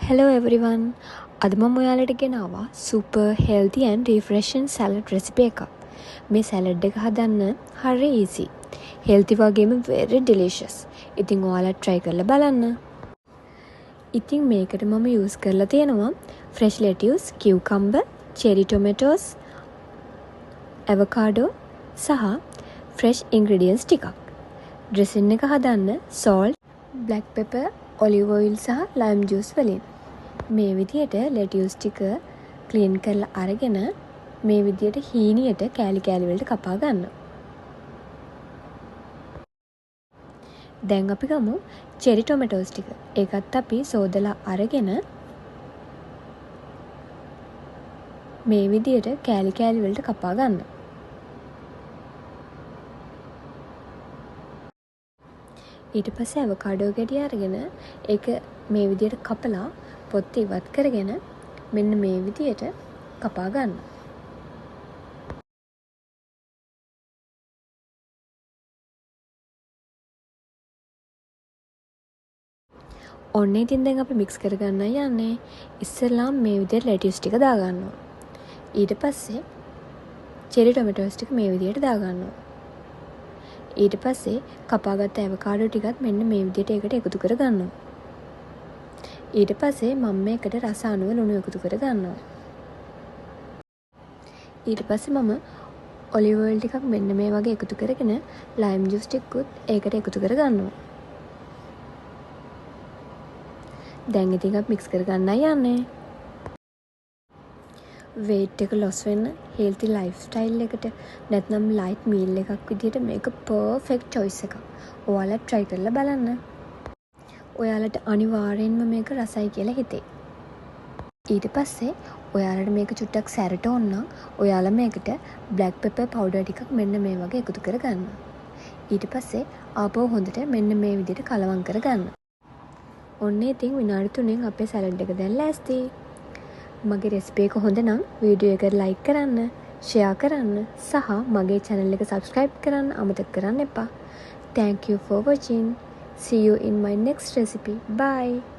Hello everyone. අද මම ඔයාලට ගෙනාවා super healthy and refreshing salad recipe එකක්. මේ salad එක හදන්න හරි easy. healthy වගේම very delicious. ඉතින් ඔයාලා try කරලා බලන්න. ඉතින් මේකට මම use කරලා තියෙනවා fresh lettuce, cucumber, cherry tomatoes, avocado සහ fresh ingredients ටිකක්. dressing එක හදන්න salt, black pepper, olive oil සහ lime juice වලින්. මේ විදියට lettuce ටික clean කරලා අරගෙන මේ විදියට හීනියට කෑලි කෑලි වලට කපා ගන්න. දැන් අපි ගමු cherry tomatoes ටික. ඒකත් අපි සෝදලා අරගෙන මේ විදියට කෑලි කෑලි වලට කපා ගන්න. ඊට පස්සේ avocado ගෙඩිය අරගෙන ඒක මේ විදියට කපලා පොත්ත ඉවත් කරගෙන මෙන්න මේ විදියට කපා ගන්න. ඔන්න ඉතින් දැන් අපි mix කරගන්නයි යන්නේ. ඉස්සෙල්ලාම මේ විදියට lettuce ටික දාගන්නවා. ඊට පස්සේ cherry tomatoes ටික මේ විදියට දාගන්නවා. ඊට පස්සේ කපාගත්ත avocado ටිකත් මෙන්න මේ විදියට ඒකට එකතු කරගන්නවා. ඊට පස්සේ මම මේකට රස අනුව ලුණු එකතු කර ගන්නවා. ඊට පස්සේ මම olive oil ටිකක් මෙන්න මේ වගේ එකතු කරගෙන lime juice ටිකකුත් ඒකට එකතු කර ගන්නවා. දැන් ඉතින් අපි mix කර ගන්නයි යන්නේ. weight එක loss වෙන්න healthy lifestyle එකට නැත්නම් light meal එකක් විදිහට මේක perfect choice එකක්. ඔයාලා try කරලා බලන්න. ඔයාලට අනිවාර්යෙන්ම මේක රසයි කියලා හිතේ. ඊට පස්සේ ඔයාලට මේක චුට්ටක් සැරට ඕන නම් ඔයාලා මේකට black pepper powder ටිකක් මෙන්න මේ වගේ එකතු කරගන්න. ඊට පස්සේ ආපහු හොඳට මෙන්න මේ විදිහට කලවම් කරගන්න. ඔන්න ඉතින් විනාඩි 3න් අපේ සැලඩ් එක දැන් ලෑස්ති. මගේ රෙසිපි එක හොඳ නම් වීඩියෝ එක like කරන්න, share කරන්න සහ මගේ channel එක subscribe කරන්න අමතක කරන්න එපා. Thank you for watching. See you in my next recipe. Bye.